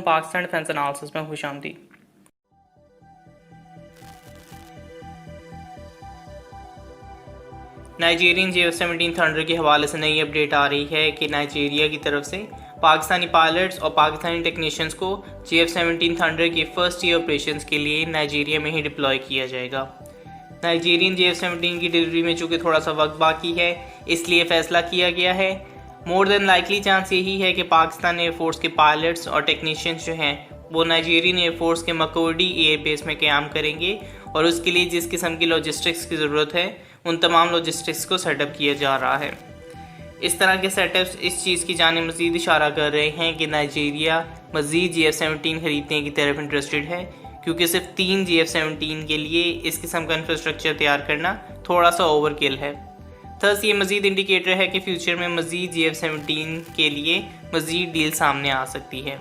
Pakistan defence analysis में खुशामदीद। Nigerian JF-17 thunder के हवाले से नई अपडेट आ रही है कि नाइजीरिया की तरफ से पाकिस्तानी पायलट्स और पाकिस्तानी टेक्नीशियंस को JF-17 थंडर के फर्स्ट ईयर ऑपरेशंस के लिए नाइजीरिया में ही डिप्लॉय किया जाएगा। नाइजीरियन JF-17 की डिलीवरी में चूँकि थोड़ा सा वक्त बाकी है, इसलिए फ़ैसला किया गया है। मोर देन लाइकली चांस यही है कि पाकिस्तान एयरफोर्स के पायलट्स और टेक्नीशियंस जो हैं वो नाइजीरियन एयरफोर्स के मकोडी एयरबेस में क़याम करेंगे और उसके लिए जिस किस्म की लॉजिस्टिक्स की ज़रूरत है उन तमाम लॉजिस्टिक्स को सेटअप किया जा रहा है। इस तरह के सेटअप्स इस चीज़ की जाने मज़ीद इशारा कर रहे हैं कि नाइजीरिया मज़ीद JF-17 खरीदने की तरफ इंटरेस्टेड है, क्योंकि सिर्फ 3 JF-17 के लिए इस किस्म का इंफ्रास्ट्रक्चर तैयार करना थोड़ा सा ओवरकिल है। थस ये मज़ीद इंडिकेटर है कि फ्यूचर में मज़ीद JF-17 के लिए मज़ीद डील सामने आ सकती है।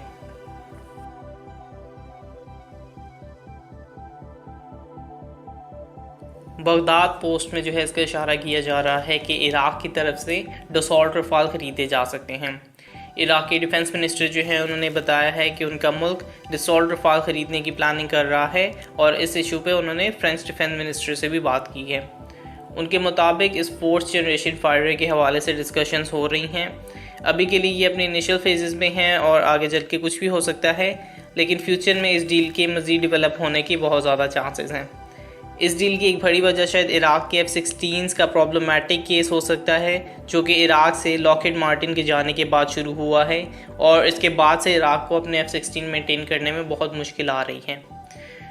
बगदाद पोस्ट में जो है इसका इशारा किया जा रहा है कि इराक़ की तरफ से डसॉल्ट रफ़ाल ख़रीदे जा सकते हैं। इराक़ के डिफेंस मिनिस्टर जो है उन्होंने बताया है कि उनका मुल्क डसॉल्ट रफ़ाल ख़रीदने की प्लानिंग कर रहा है और इस इशू पे उन्होंने फ्रेंच डिफेंस मिनिस्टर से भी बात की है। उनके मुताबिक इस फोर्थ जनरेशन फाइटर के हवाले से डिस्कशंस हो रही हैं। अभी के लिए ये अपने इनिशियल फेजेस में हैं और आगे चल के कुछ भी हो सकता है, लेकिन फ्यूचर में इस डील के मज़ीद डेवलप होने की बहुत ज़्यादा चांसेस हैं। इस डील की एक बड़ी वजह शायद इराक़ के F-16 का प्रॉब्लमेटिक केस हो सकता है, जो कि इराक़ से लॉकहीड मार्टिन के जाने के बाद शुरू हुआ है और इसके बाद से इराक़ को अपने F-16 मेंटेन करने में बहुत मुश्किल आ रही है।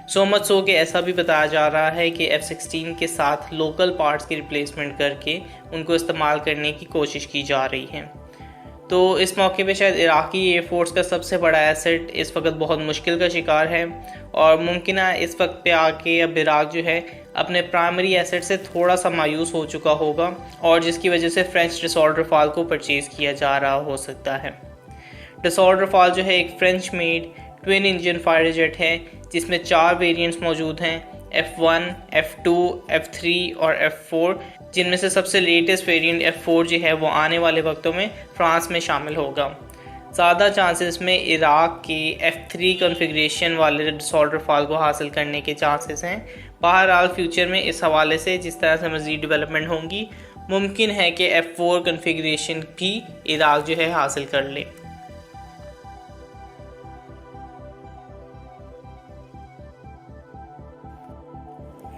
सो मच सो कि ऐसा भी बताया जा रहा है कि F-16 के साथ लोकल पार्ट्स की रिप्लेसमेंट करके उनको इस्तेमाल करने की कोशिश की जा रही है। तो इस मौके पे शायद इराक़ी एयरफोर्स का सबसे बड़ा एसेट इस वक्त बहुत मुश्किल का शिकार है और मुमकिन है इस वक्त पे आके अब इराक़ जो है अपने प्राइमरी एसेट से थोड़ा सा मायूस हो चुका होगा और जिसकी वजह से फ्रेंच डसॉल्ट रफ़ाल को परचेज़ किया जा रहा हो सकता है। डसॉल्ट रफ़ाल जो है एक French made twin engine fighter jet है जिसमें 4 वेरिएंट्स मौजूद हैं, F1, F2, F3 और F4, जिनमें से सबसे लेटेस्ट वेरिएंट F4 जो है वो आने वाले वक्तों में फ्रांस में शामिल होगा। ज़्यादा चांसेस में इराक़ के F3 कॉन्फ़िगरेशन वाले डसॉल्ट रफ़ाल को हासिल करने के चांसेस हैं। बहरहाल फ्यूचर में इस हवाले से जिस तरह से मज़ीद डेवलपमेंट होंगी, मुमकिन है कि F4 कॉन्फ़िगरेशन भी इराक़ जो है हासिल कर ले।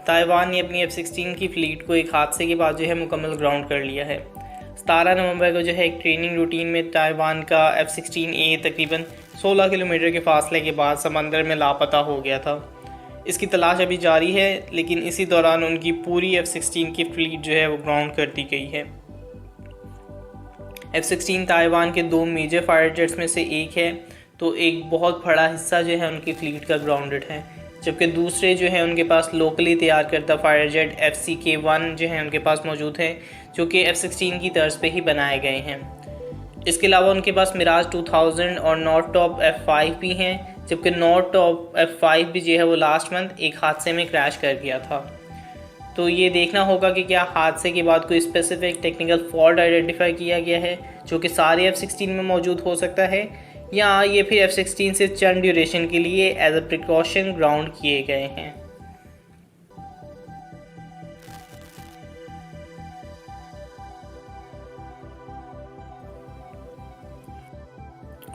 ताइवान ने अपनी F-16 की फ़्लीट को एक हादसे के बाद जो है मुकम्मल ग्राउंड कर लिया है। 17 नवंबर को जो है एक ट्रेनिंग रूटीन में ताइवान का F-16A तकरीबन 16 किलोमीटर के फासले के बाद समंदर में लापता हो गया था। इसकी तलाश अभी जारी है, लेकिन इसी दौरान उनकी पूरी F-16 की फ़्लीट जो है वो ग्राउंड कर दी गई है। F-16 ताइवान के 2 मेजर फाइटर जेट्स में से एक है, तो एक बहुत बड़ा हिस्सा जो है उनकी फ़्लीट का ग्राउंडेड है, जबकि दूसरे जो है उनके पास लोकली तैयार करता फायर जेट FCK-1 जो है उनके पास मौजूद है, जो कि F-16 की तर्ज पे ही बनाए गए हैं। इसके अलावा उनके पास मिराज 2000 और नॉर्थटॉप F5 भी हैं, जबकि नॉर्थटॉप F5 भी जो है वो लास्ट मंथ एक हादसे में क्रैश कर गया था। तो ये देखना होगा कि क्या हादसे के बाद कोई स्पेसिफिक टेक्निकल फॉल्ट आइडेंटिफाई किया गया है जो कि सारे F-16 में मौजूद हो सकता है, या ये फिर F-16 से चंद ड्यूरेशन के लिए एज अ प्रिकॉशन ग्राउंड किए गए हैं।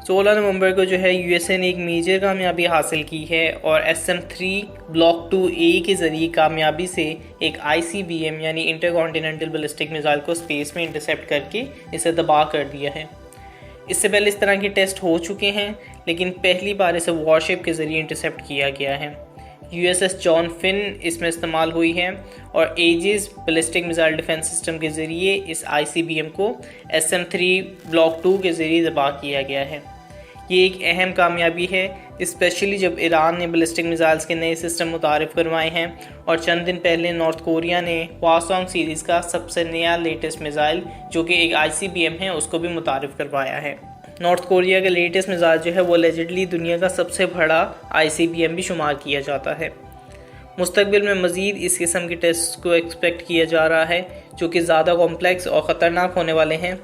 16 नवंबर को जो है USA ने एक मेजर कामयाबी हासिल की है और SM-3 ब्लॉक 2A के ज़रिए कामयाबी से एक ICBM यानी इंटरकॉन्टिनेंटल बैलिस्टिक मिसाइल को स्पेस में इंटरसेप्ट करके इसे तबाह कर दिया है। इससे पहले इस तरह के टेस्ट हो चुके हैं, लेकिन पहली बार इसे वॉरशिप के ज़रिए इंटरसेप्ट किया गया है। USS जॉन फिन इसमें इस्तेमाल हुई है और Aegis ballistic missile defence system के ज़रिए इस ICBM को SM-3 ब्लॉक 2 के ज़रिए तबाह किया गया है। ये एक अहम कामयाबी है, स्पेशली जब ईरान ने बैलिस्टिक मिसाइल्स के नए सिस्टम मुतारिफ़ करवाए हैं और चंद दिन पहले नॉर्थ कोरिया ने हवासोंग सीरीज़ का सबसे नया लेटेस्ट मिसाइल जो कि एक ICBM है उसको भी मुतारिफ़ करवाया है। नॉर्थ कोरिया का लेटेस्ट मिसाइल जो है वो एलिजिडली दुनिया का सबसे बड़ा ICBM भी शुमार किया जाता है। मुस्तकबिल में मज़ीद इस किस्म के टेस्ट को एक्सपेक्ट किया जा रहा है जो कि ज़्यादा कॉम्प्लेक्स और ख़तरनाक होने वाले हैं।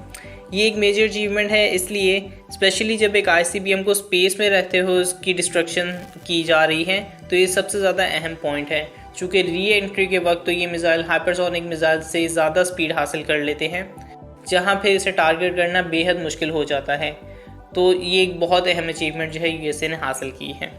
ये एक मेजर अचीवमेंट है, इसलिए स्पेशली जब एक ICBM को स्पेस में रहते हुए उसकी डिस्ट्रक्शन की जा रही है तो ये सबसे ज़्यादा अहम पॉइंट है। चूँकि री एंट्री के वक्त तो ये मिसाइल हाइपरसोनिक मिसाइल से ज़्यादा स्पीड हासिल कर लेते हैं, जहाँ फिर इसे टारगेट करना बेहद मुश्किल हो जाता है। तो ये एक बहुत अहम अचीवमेंट जो है USA ने हासिल की है।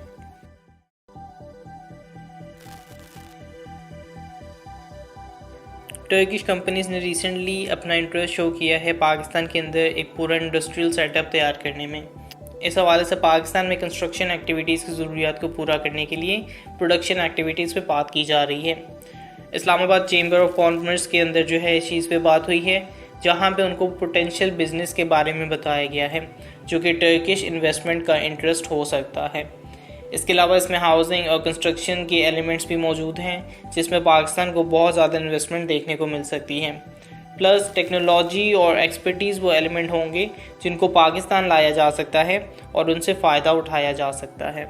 टर्किश कंपनीज़ ने रिसेंटली अपना इंटरेस्ट शो किया है पाकिस्तान के अंदर एक पूरा इंडस्ट्रियल सेटअप तैयार करने में। इस हवाले से पाकिस्तान में कंस्ट्रक्शन एक्टिविटीज़ की ज़रूरियात को पूरा करने के लिए प्रोडक्शन एक्टिविटीज़ पे बात की जा रही है। इस्लामाबाद चेंबर ऑफ कॉमर्स के अंदर जो है इस चीज़ पे बात हुई है, जहाँ पे उनको पोटेंशियल बिजनेस के बारे में बताया गया है जो कि टर्किश इन्वेस्टमेंट का इंटरेस्ट हो सकता है। इसके अलावा इसमें हाउसिंग और कंस्ट्रक्शन के एलिमेंट्स भी मौजूद हैं, जिसमें पाकिस्तान को बहुत ज़्यादा इन्वेस्टमेंट देखने को मिल सकती है। प्लस टेक्नोलॉजी और एक्सपर्टीज़ वो एलिमेंट होंगे जिनको पाकिस्तान लाया जा सकता है और उनसे फ़ायदा उठाया जा सकता है।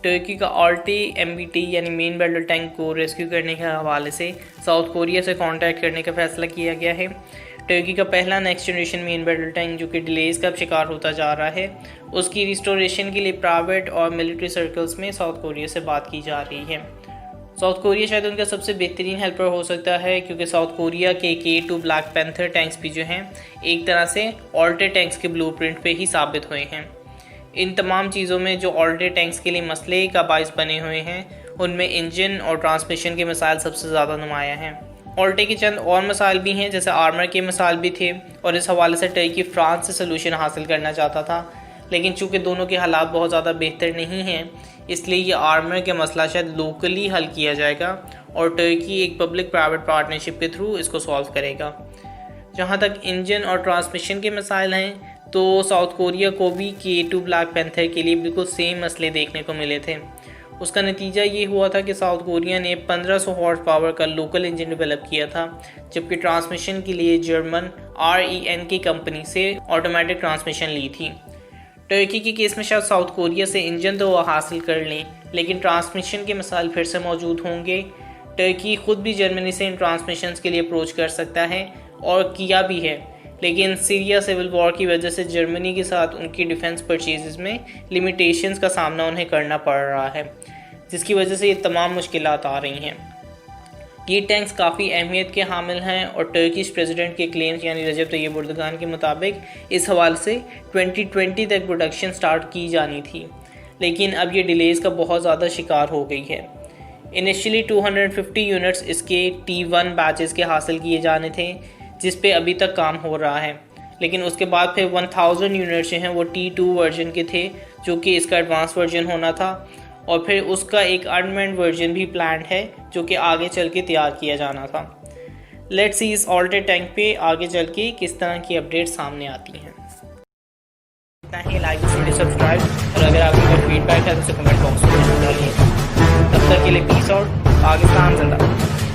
टर्की का RT-MBT यानी मेन बैटल टैंक को रेस्क्यू करने के हवाले से साउथ कोरिया से कांटेक्ट करने का फैसला किया गया है। टर्की का पहला next generation main battle tank जो कि डिलेज़ का शिकार होता जा रहा है, उसकी रिस्टोरेशन के लिए प्राइवेट और मिलिट्री सर्कल्स में साउथ कोरिया से बात की जा रही है। साउथ कोरिया शायद उनका सबसे बेहतरीन हेल्पर हो सकता है, क्योंकि साउथ कोरिया के K2 ब्लैक पैंथर टैंक्स भी जो हैं एक तरह से ऑल्टे टैंक्स के ब्लूप्रिंट पे ही साबित हुए हैं। इन तमाम चीज़ों में जो ऑल्टे टैंक्स के लिए मसले का बाइस बने हुए हैं, उनमें इंजन और ट्रांसमिशन के मसाइल सबसे ज़्यादा नुमायाँ हैं। ऑल्टे के चंद और मसाइल भी हैं, जैसे आर्मर के मसाइल भी थे, और इस हवाले से टर्की फ्रांस से सलूशन हासिल करना चाहता था, लेकिन चूँकि दोनों के हालात बहुत ज़्यादा बेहतर नहीं हैं, इसलिए ये आर्मर के मसला शायद लोकली हल किया जाएगा और टर्की एक पब्लिक प्राइवेट पार्टनरशिप के थ्रू इसको सॉल्व करेगा। जहाँ तक इंजन और ट्रांसमिशन के मसाइल हैं, तो साउथ कोरिया को भी K2 ब्लैक पैंथर के लिए बिल्कुल सेम मसले देखने को मिले थे। उसका नतीजा ये हुआ था कि साउथ कोरिया ने 1500 हॉर्स पावर का लोकल इंजन डेवलप किया था, जबकि ट्रांसमिशन के लिए जर्मन REN की कंपनी से ऑटोमेटिक ट्रांसमिशन ली थी। टर्की के केस में शायद साउथ कोरिया से इंजन तो हासिल कर लें, लेकिन ट्रांसमिशन के मसाइल फिर से मौजूद होंगे। टर्की ख़ुद भी जर्मनी से इन ट्रांसमिशन के लिए अप्रोच कर सकता है और किया भी है, लेकिन सीरिया सिविल वॉर की वजह से जर्मनी के साथ उनकी डिफेंस परचेज़ में लिमिटेशंस का सामना उन्हें करना पड़ रहा है, जिसकी वजह से ये तमाम मुश्किलात आ रही हैं। ये टैंक्स काफ़ी अहमियत के हामिल हैं और टर्किश प्रेसिडेंट के क्लेम्स यानी रजब तैयब एर्दोगान के मुताबिक इस हवाले से 2020 तक प्रोडक्शन स्टार्ट की जानी थी, लेकिन अब ये डिलेज़ का बहुत ज़्यादा शिकार हो गई है। इनिशियली 250 यूनिट्स इसके T1 बैचेस के हासिल किए जाने थे, जिस पे अभी तक काम हो रहा है, लेकिन उसके बाद फिर 1000 यूनिट्स जो हैं वो T2 वर्जन के थे, जो कि इसका एडवांस वर्जन होना था, और फिर उसका एक अनमेंड वर्जन भी प्लान है जो कि आगे चल के तैयार किया जाना था। लेट्स सी इस ऑल्टे टैंक पे आगे चल के किस तरह की अपडेट सामने आती हैं। इतना ही, लाइक वीडियो सब्सक्राइब, और अगर आपको कोई फीडबैक है तो उसे कमेंट बॉक्स में जरूर डालिए। तब तक के लिए पीस आउट, पाकिस्तान जिंदाबाद।